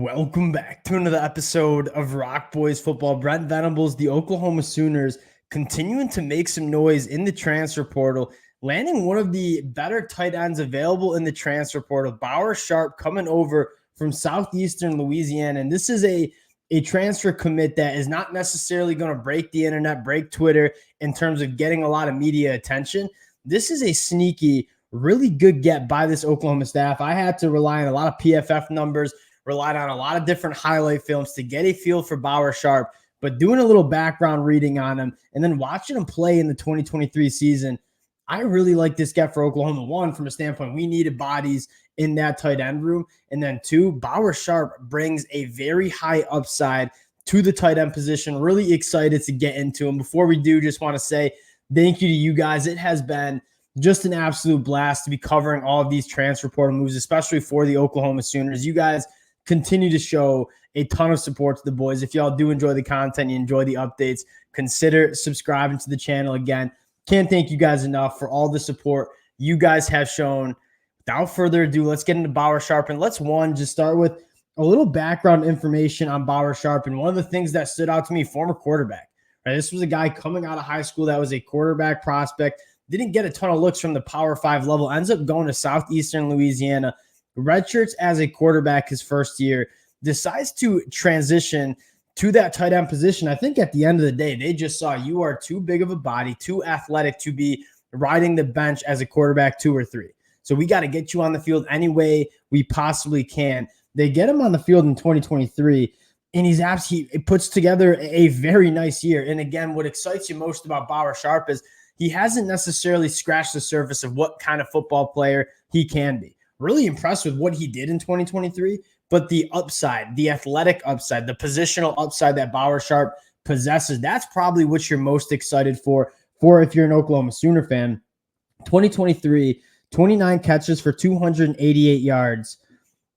Welcome back to another episode of Rock Boys Football. Brent Venables, the Oklahoma Sooners, continuing to make some noise in the transfer portal, landing one of the better tight ends available in the transfer portal. Bauer Sharp coming over from Southeastern Louisiana. And this is a transfer commit that is not necessarily going to break the internet, break Twitter in terms of getting a lot of media attention. This is a sneaky, really good get by this Oklahoma staff. I had to rely on a lot of PFF numbers, relied on a lot of different highlight films to get a feel for Bauer Sharp, but doing a little background reading on him and then watching him play in the 2023 season, I really like this get for Oklahoma. One, from a standpoint, we needed bodies in that tight end room. And then two, Bauer Sharp brings a very high upside to the tight end position. Really excited to get into him. Before we do, just want to say thank you to you guys. It has been just an absolute blast to be covering all of these transfer portal moves, especially for the Oklahoma Sooners. You guys continue to show a ton of support to the boys. If y'all do enjoy the content, you enjoy the updates, consider subscribing to the channel. Again, can't thank you guys enough for all the support you guys have shown. Without further ado, let's get into Bauer Sharp. And let's just start with a little background information on Bauer Sharp. And one of the things that stood out to me, former quarterback. Right? This was a guy coming out of high school that was a quarterback prospect. Didn't get a ton of looks from the Power 5 level. Ends up going to Southeastern Louisiana. Redshirts as a quarterback his first year, decides to transition to that tight end position. I think at the end of the day, they just saw you are too big of a body, too athletic to be riding the bench as a quarterback 2 or 3. So we got to get you on the field any way we possibly can. They get him on the field in 2023, and he puts together a very nice year. And again, what excites you most about Bauer Sharp is he hasn't necessarily scratched the surface of what kind of football player he can be. Really impressed with what he did in 2023, but the upside, the athletic upside, the positional upside that Bauer Sharp possesses, that's probably what you're most excited for if you're an Oklahoma Sooner fan. 2023, 29 catches for 288 yards.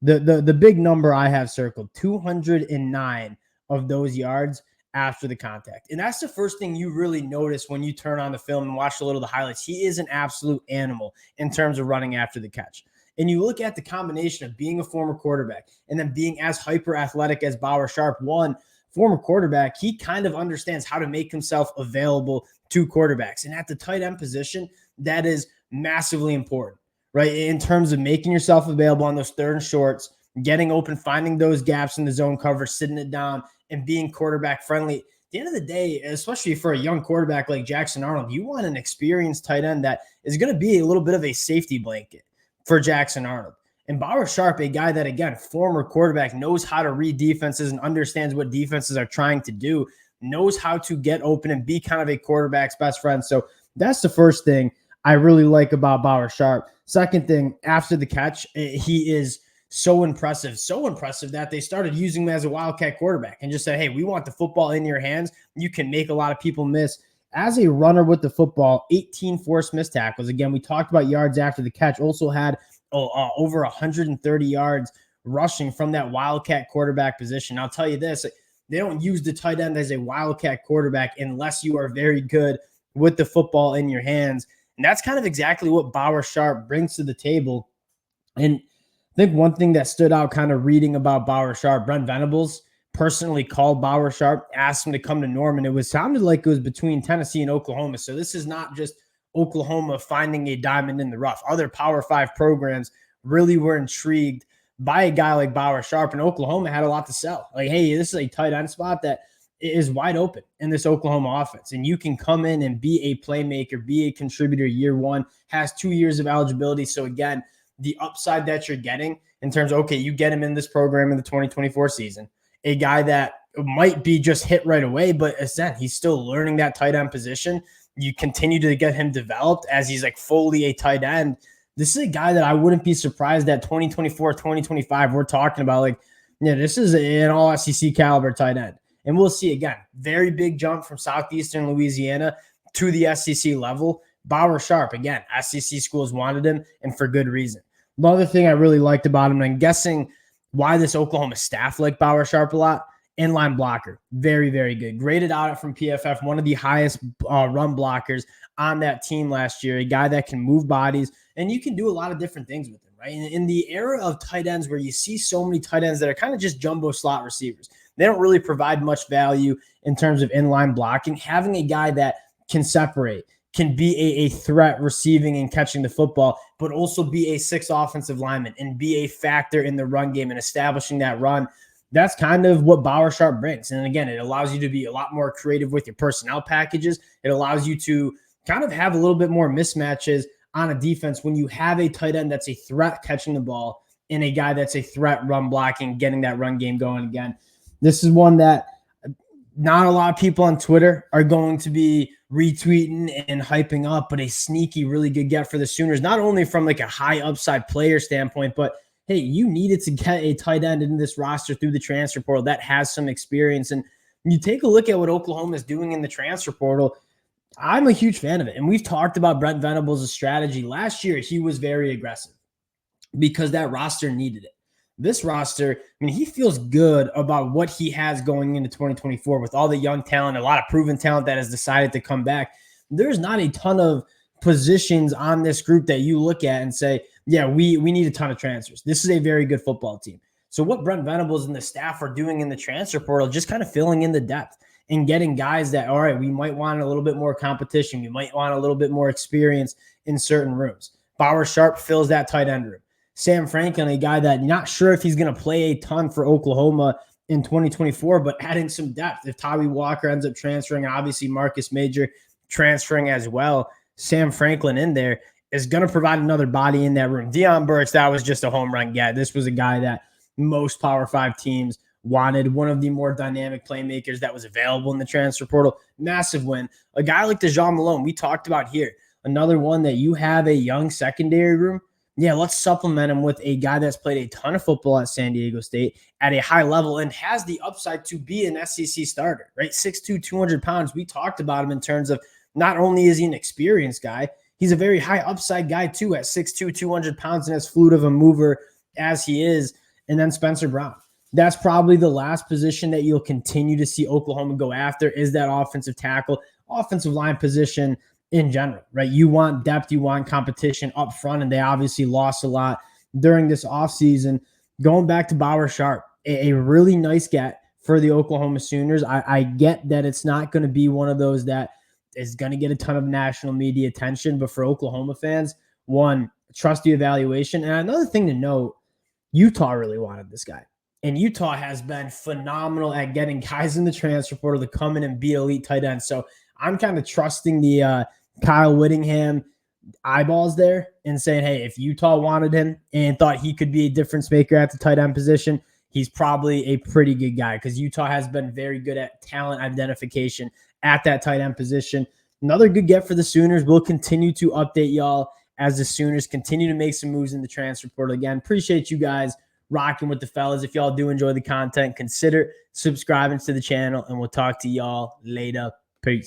The big number I have circled, 209 of those yards after the contact. And that's the first thing you really notice when you turn on the film and watch a little of the highlights. He is an absolute animal in terms of running after the catch. And you look at the combination of being a former quarterback and then being as hyper athletic as Bauer Sharp, one former quarterback, he kind of understands how to make himself available to quarterbacks. And at the tight end position, that is massively important, right? In terms of making yourself available on those third and shorts, getting open, finding those gaps in the zone cover, sitting it down, and being quarterback friendly. At the end of the day, especially for a young quarterback like Jackson Arnold, you want an experienced tight end that is going to be a little bit of a safety blanket for Jackson Arnold. And Bauer Sharp, a guy that, again, former quarterback, knows how to read defenses and understands what defenses are trying to do, knows how to get open and be kind of a quarterback's best friend. So that's the first thing I really like about Bauer Sharp. Second thing, after the catch, he is so impressive that they started using him as a wildcat quarterback and just said, hey, we want the football in your hands. You can make a lot of people miss. As a runner with the football, 18 forced missed tackles. Again, we talked about yards after the catch. Also had over 130 yards rushing from that wildcat quarterback position. I'll tell you this, they don't use the tight end as a wildcat quarterback unless you are very good with the football in your hands. And that's kind of exactly what Bauer Sharp brings to the table. And I think one thing that stood out kind of reading about Bauer Sharp, Brent Venables personally called Bauer Sharp, asked him to come to Norman. It sounded like it was between Tennessee and Oklahoma. So this is not just Oklahoma finding a diamond in the rough. Other Power 5 programs really were intrigued by a guy like Bauer Sharp, and Oklahoma had a lot to sell. Like, hey, this is a tight end spot that is wide open in this Oklahoma offense, and you can come in and be a playmaker, be a contributor year one, has 2 years of eligibility. So again, the upside that you're getting in terms of, okay, you get him in this program in the 2024 season, a guy that might be just hit right away, but again, he's still learning that tight end position. You continue to get him developed as he's like fully a tight end. This is a guy that I wouldn't be surprised that 2024, 2025, we're talking about like, yeah, this is an all SEC caliber tight end. And we'll see again, very big jump from Southeastern Louisiana to the SEC level. Bauer Sharp, again, SEC schools wanted him and for good reason. Another thing I really liked about him, and I'm guessing why this Oklahoma staff liked Bauer Sharp a lot, inline blocker. Very, very good. Graded out from PFF, one of the highest run blockers on that team last year, a guy that can move bodies, and you can do a lot of different things with him. right? In the era of tight ends where you see so many tight ends that are kind of just jumbo slot receivers, they don't really provide much value in terms of inline blocking. Having a guy that can separate, can be a threat receiving and catching the football, but also be a sixth offensive lineman and be a factor in the run game and establishing that run. That's kind of what Bauer Sharp brings. And again, it allows you to be a lot more creative with your personnel packages. It allows you to kind of have a little bit more mismatches on a defense when you have a tight end that's a threat catching the ball and a guy that's a threat run blocking, getting that run game going again. This is one that not a lot of people on Twitter are going to be retweeting and hyping up, but a sneaky, really good get for the Sooners, not only from like a high upside player standpoint, but hey, you needed to get a tight end in this roster through the transfer portal that has some experience. And you take a look at what Oklahoma is doing in the transfer portal. I'm a huge fan of it. And we've talked about Brent Venables' strategy. Last year, he was very aggressive because that roster needed it. This roster, I mean, he feels good about what he has going into 2024 with all the young talent, a lot of proven talent that has decided to come back. There's not a ton of positions on this group that you look at and say, yeah, we need a ton of transfers. This is a very good football team. So what Brent Venables and the staff are doing in the transfer portal, just kind of filling in the depth and getting guys that, all right, we might want a little bit more competition. We might want a little bit more experience in certain rooms. Bauer Sharp fills that tight end room. Sam Franklin, a guy that not sure if he's going to play a ton for Oklahoma in 2024, but adding some depth. If Tyree Walker ends up transferring, and obviously Marcus Major transferring as well, Sam Franklin in there is going to provide another body in that room. Deion Burks, that was just a home run guy. This was a guy that most Power 5 teams wanted, one of the more dynamic playmakers that was available in the transfer portal. Massive win. A guy like DeJon Malone, we talked about here, another one that you have a young secondary room. Yeah, let's supplement him with a guy that's played a ton of football at San Diego State at a high level and has the upside to be an SEC starter, right? 6'2", 200 pounds. We talked about him in terms of not only is he an experienced guy, he's a very high upside guy too at 6'2", 200 pounds and as fluid of a mover as he is. And then Spencer Brown. That's probably the last position that you'll continue to see Oklahoma go after is that offensive tackle, offensive line position in general, right? You want depth, you want competition up front, and they obviously lost a lot during this offseason. Going back to Bauer Sharp, a really nice get for the Oklahoma Sooners. I get that it's not going to be one of those that is going to get a ton of national media attention, but for Oklahoma fans, one, trust the evaluation. And another thing to note, Utah really wanted this guy. And Utah has been phenomenal at getting guys in the transfer portal to come in and be elite tight ends. So I'm kind of trusting the Kyle Whittingham eyeballs there and saying, hey, if Utah wanted him and thought he could be a difference maker at the tight end position, he's probably a pretty good guy because Utah has been very good at talent identification at that tight end position. Another good get for the Sooners. We'll continue to update y'all as the Sooners continue to make some moves in the transfer portal. Again, appreciate you guys rocking with the fellas. If y'all do enjoy the content, consider subscribing to the channel, and we'll talk to y'all later. Peace.